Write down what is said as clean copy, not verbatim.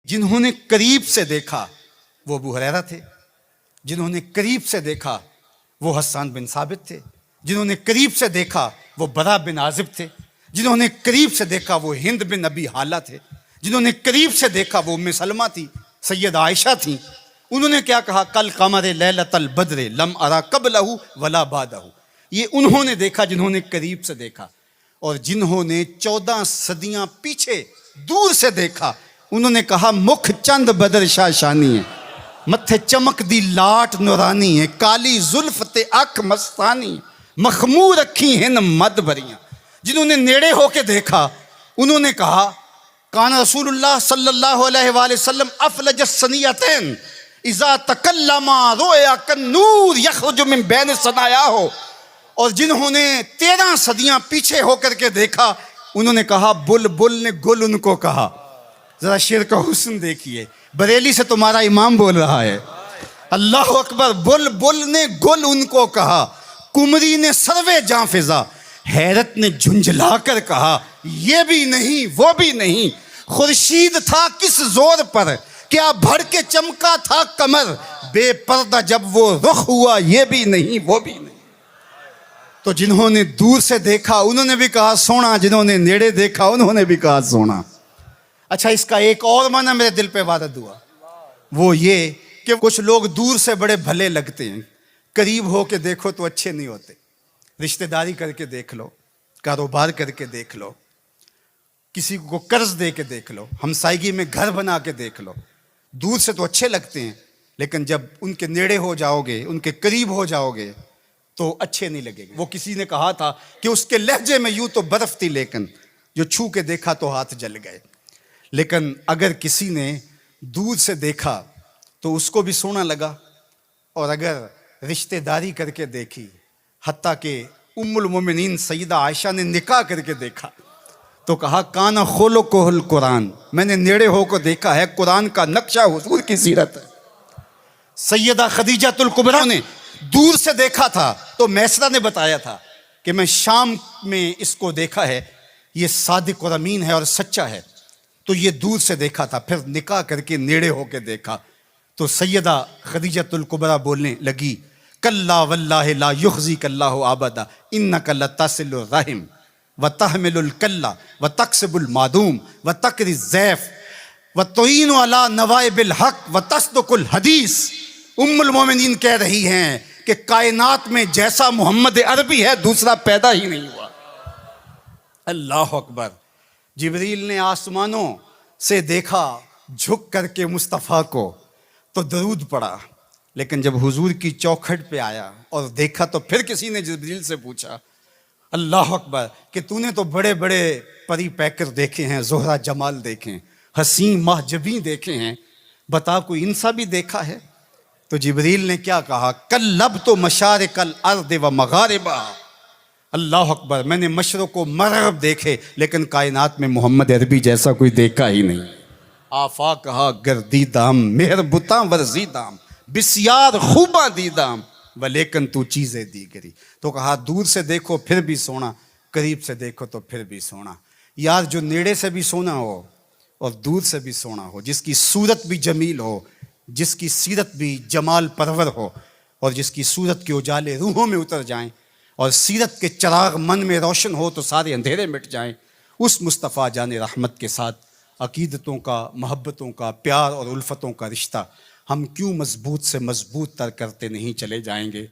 جنہوں نے قریب سے دیکھا وہ ابو ہریرہ تھے، جنہوں نے قریب سے دیکھا وہ حسان بن ثابت تھے، جنہوں نے قریب سے دیکھا وہ برا بن عازب تھے، جنہوں نے قریب سے دیکھا وہ ہند بن ابی حالہ تھے، جنہوں نے قریب سے دیکھا وہ ام سلمہ تھی، سید عائشہ تھیں۔ انہوں نے کیا کہا؟ کل قمر لیلۃ البدر لم ارا قبلہ ولا بعدہ۔ یہ انہوں نے دیکھا جنہوں نے قریب سے دیکھا، اور جنہوں نے 14 صدیاں پیچھے دور سے دیکھا انہوں نے کہا مکھ چند بدر شاہ شانی ہے، متھے چمک دی لاٹ نورانی ہے، کالی زلف تے اکھ مستانی، مخمور رکھی ہن مد بریاں۔ جنہوں نے نیڑے ہو کے دیکھا انہوں نے کہا کان رسول اللہ صلی اللہ علیہ وآلہ وسلم افلج الثنیتین اذا تکلم رؤیا کالنور یخرج من بین ثنایاہ۔ اور جنہوں نے 13 صدیاں پیچھے ہو کر کے دیکھا انہوں نے کہا بلبل نے گل ان کو کہا۔ ذرا شعر کا حسن دیکھیے، بریلی سے تمہارا امام بول رہا ہے، اللہ اکبر۔ بلبل نے گل ان کو کہا، کمری نے سروے جاں فضا، حیرت نے جھنجھلا کر کہا یہ بھی نہیں وہ بھی نہیں، خورشید تھا کس زور پر، کیا بھڑ کے چمکا تھا کمر، بے پردہ جب وہ رخ ہوا یہ بھی نہیں وہ بھی نہیں۔ تو جنہوں نے دور سے دیکھا انہوں نے بھی کہا سونا، جنہوں نے نیڑے دیکھا انہوں نے بھی کہا سونا۔ اچھا، اس کا ایک اور معنی میرے دل پہ وارد ہوا، وہ یہ کہ کچھ لوگ دور سے بڑے بھلے لگتے ہیں، قریب ہو کے دیکھو تو اچھے نہیں ہوتے۔ رشتہ داری کر کے دیکھ لو، کاروبار کر کے دیکھ لو، کسی کو قرض دے کے دیکھ لو، ہمسائیگی میں گھر بنا کے دیکھ لو، دور سے تو اچھے لگتے ہیں لیکن جب ان کے نیڑے ہو جاؤ گے، ان کے قریب ہو جاؤ گے تو اچھے نہیں لگے گے۔ وہ کسی نے کہا تھا کہ اس کے لہجے میں یوں تو برف تھی لیکن جو چھو کے دیکھا تو ہاتھ جل گئے۔ لیکن اگر کسی نے دور سے دیکھا تو اس کو بھی سونا لگا، اور اگر رشتہ داری کر کے دیکھی، حتیٰ کہ ام المومنین سیدہ عائشہ نے نکاح کر کے دیکھا تو کہا کانا خلقہ القرآن، میں نے نیڑے ہو کو دیکھا ہے، قرآن کا نقشہ حضور کی سیرت ہے۔ سیدہ خدیجہ الکبریٰ نے دور سے دیکھا تھا تو میسرہ نے بتایا تھا کہ میں شام میں اس کو دیکھا ہے، یہ صادق اور امین ہے اور سچا ہے، تو یہ دور سے دیکھا تھا، پھر نکاح کر کے نیڑے ہو کے دیکھا تو سیدہ خدیجہ الکبریٰ بولنے لگی کلا واللہ لا یخزیک اللہ ابدا انک لتصل الرحم وتحمل الکلہ وتکسب المعدوم وتقری الضیف وتعین علی نوائب الحق وتصدق الحدیث۔ ام المومنین کہہ رہی ہیں کہ کائنات میں جیسا محمد عربی ہے دوسرا پیدا ہی نہیں ہوا۔ اللہ اکبر۔ جبریل نے آسمانوں سے دیکھا جھک کر کے مصطفیٰ کو تو درود پڑھا، لیکن جب حضور کی چوکھٹ پہ آیا اور دیکھا تو پھر کسی نے جبریل سے پوچھا اللہ اکبر کہ تو نے تو بڑے بڑے پری پیکر دیکھے ہیں، زہرہ جمال دیکھے ہیں، حسین محجبین دیکھے ہیں، بتا کوئی ان سا بھی دیکھا ہے؟ تو جبریل نے کیا کہا کلبت مشارق الارض و مغاربہ۔ اللہ اکبر، میں نے مشرق و مغرب دیکھے لیکن کائنات میں محمد عربی جیسا کوئی دیکھا ہی نہیں۔ آفاق کہا گردیدام مہر بتاں ورزیدام بسیار خوباں دیدام ولیکن تو چیزیں دیگری۔ تو کہا دور سے دیکھو پھر بھی سونا، قریب سے دیکھو تو پھر بھی سونا۔ یار جو نیڑے سے بھی سونا ہو اور دور سے بھی سونا ہو، جس کی صورت بھی جمیل ہو، جس کی سیرت بھی جمال پرور ہو، اور جس کی صورت کے اجالے روحوں میں اتر جائیں اور سیرت کے چراغ من میں روشن ہو تو سارے اندھیرے مٹ جائیں، اس مصطفیٰ جان رحمت کے ساتھ عقیدتوں کا، محبتوں کا، پیار اور الفتوں کا رشتہ ہم کیوں مضبوط سے مضبوط تر کرتے نہیں چلے جائیں گے؟